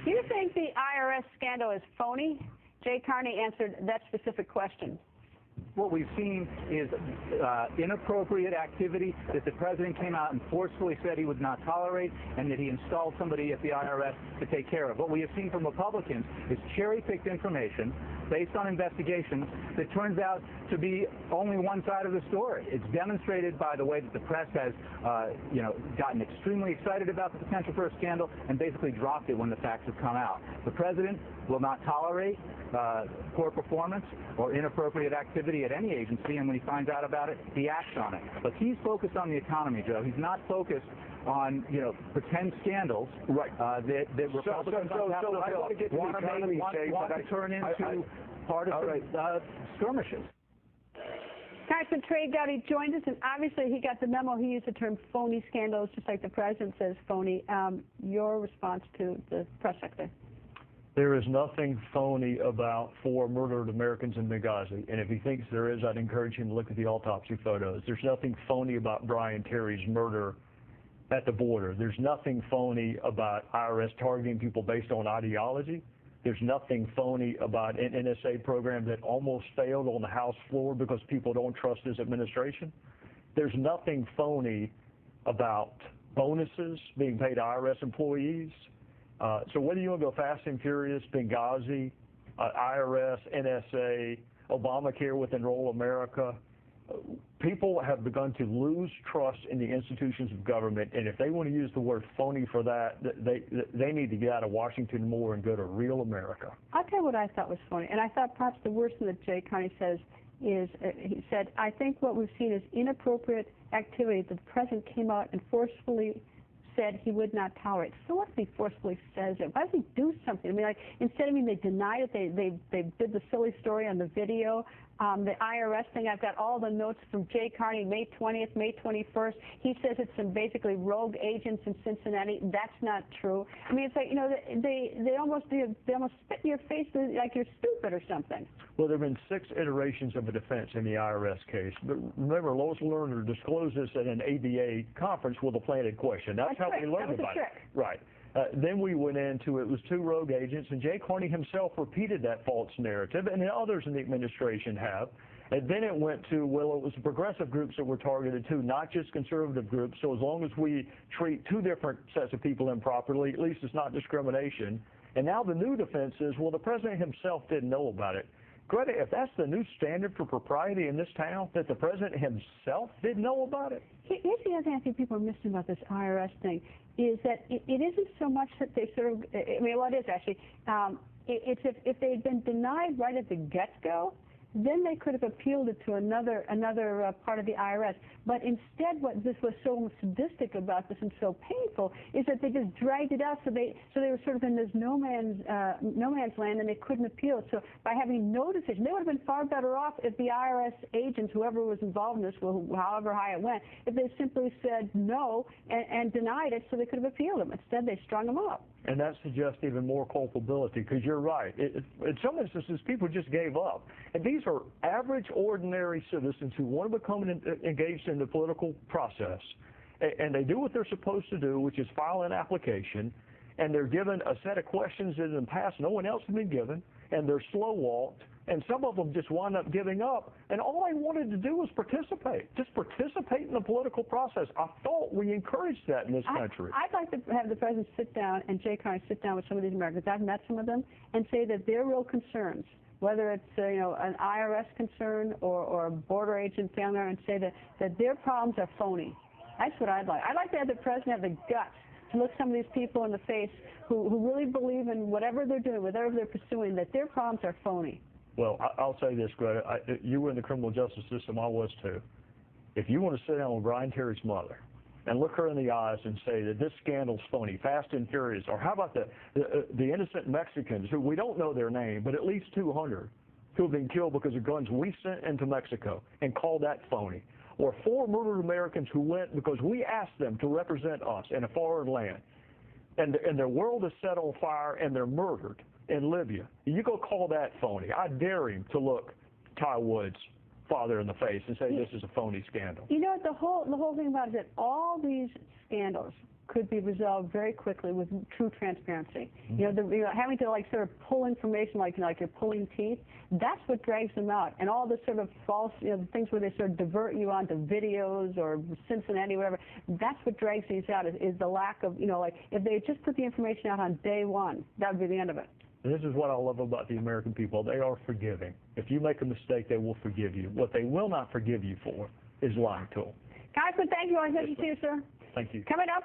Do you think the IRS scandal is phony? Jay Carney answered that specific question. What we've seen is inappropriate activity that the president came out and forcefully said he would not tolerate, and that he installed somebody at the IRS to take care of. What we have seen from Republicans is cherry-picked information based on investigations that turns out to be only one side of the story. It's demonstrated by the way that the press has, gotten extremely excited about the potential for a scandal and basically dropped it when the facts have come out. The president will not tolerate poor performance or inappropriate activity at any agency, and when he finds out about it, he acts on it. But he's focused on the economy, Joe. He's not focused on, pretend scandals that Republicans on Capitol Hill want to turn into partisan skirmishes. Congressman Trey Gowdy joined us, and obviously he got the memo. He used the term phony scandals, just like the president says phony. Your response to the press secretary? There is nothing phony about 4 murdered Americans in Benghazi, and if he thinks there is, I'd encourage him to look at the autopsy photos. There's nothing phony about Brian Terry's murder at the border. There's nothing phony about IRS targeting people based on ideology. There's nothing phony about an NSA program that almost failed on the House floor because people don't trust his administration. There's nothing phony about bonuses being paid to IRS employees. So whether you want to go fast and furious, Benghazi, IRS, NSA, Obamacare with Enroll America, people have begun to lose trust in the institutions of government, and if they want to use the word phony for that, they need to get out of Washington more and go to real America. I'll tell you what I thought was funny, and I thought perhaps the worst thing that Jay Carney says is, he said, I think what we've seen is inappropriate activity that the president came out and forcefully said he would not tolerate. So what if he forcefully says it? Why does he do something? I mean, like, instead of they denied it, they did the silly story on the video. The IRS thing, I've got all the notes from Jay Carney, May 20th, May 21st. He says it's some basically rogue agents in Cincinnati. That's not true. I mean, it's like, they almost spit in your face like you're stupid or something. Well, there have been 6 iterations of a defense in the IRS case. But remember, Lois Lerner disclosed this at an ABA conference with a planted question. That's how we learned about it. Right. Then we went into it was 2 rogue agents, and Jay Carney himself repeated that false narrative, and others in the administration have. And then it went to, well, it was the progressive groups that were targeted too, not just conservative groups. So as long as we treat 2 different sets of people improperly, at least it's not discrimination. And now the new defense is, well, the president himself didn't know about it. Greta, if that's the new standard for propriety in this town, that the president himself didn't know about it? Here's the other thing I think people are missing about this IRS thing, is that it isn't so much that they sort of, I mean, well, it is actually, it's if they had been denied right at the get-go, then they could have appealed it to another part of the IRS. But instead, what this was so sadistic about this and so painful is that they just dragged it out. So they were sort of in this no man's land, and they couldn't appeal. So by having no decision, they would have been far better off if the IRS agents, whoever was involved in this, however high it went, if they simply said no and denied it, so they could have appealed them. Instead, they strung them up. And that suggests even more culpability, because you're right. In some instances, people just gave up. And these are average, ordinary citizens who want to become engaged in the political process. And they do what they're supposed to do, which is file an application. And they're given a set of questions that in the past no one else has been given. And they're slow-walked. And some of them just wind up giving up. And all they wanted to do was participate. Just participate in the political process. I thought we encouraged that in this country. I'd like to have the president sit down and Jay Carney sit down with some of these Americans. I've met some of them, and say that their real concerns, whether it's an IRS concern or a border agent down there, and say that their problems are phony. That's what I'd like. I'd like to have the president have the guts to look some of these people in the face who really believe in whatever they're doing, whatever they're pursuing, that their problems are phony. Well, I'll say this, Greta. You were in the criminal justice system. I was too. If you want to sit down with Brian Terry's mother and look her in the eyes and say that this scandal's phony, fast and furious, or how about the innocent Mexicans who we don't know their name, but at least 200 who have been killed because of guns we sent into Mexico, and call that phony, or 4 murdered Americans who went because we asked them to represent us in a foreign land, and their world is set on fire and they're murdered in Libya. You go call that phony. I dare him to look Ty Wood's father in the face and say this is a phony scandal. You know, the whole thing about it is that all these scandals could be resolved very quickly with true transparency. You know, having to like sort of pull information like you're pulling teeth, that's what drags them out. And all the sort of false, you know, things where they sort of divert you onto videos or Cincinnati, whatever, that's what drags these out is the lack of, you know, like if they just put the information out on day one, that would be the end of it. This is what I love about the American people. They are forgiving. If you make a mistake, they will forgive you. What they will not forgive you for is lying to them. Congressman, thank you. Always nice to see you, sir. Thank you. Coming up.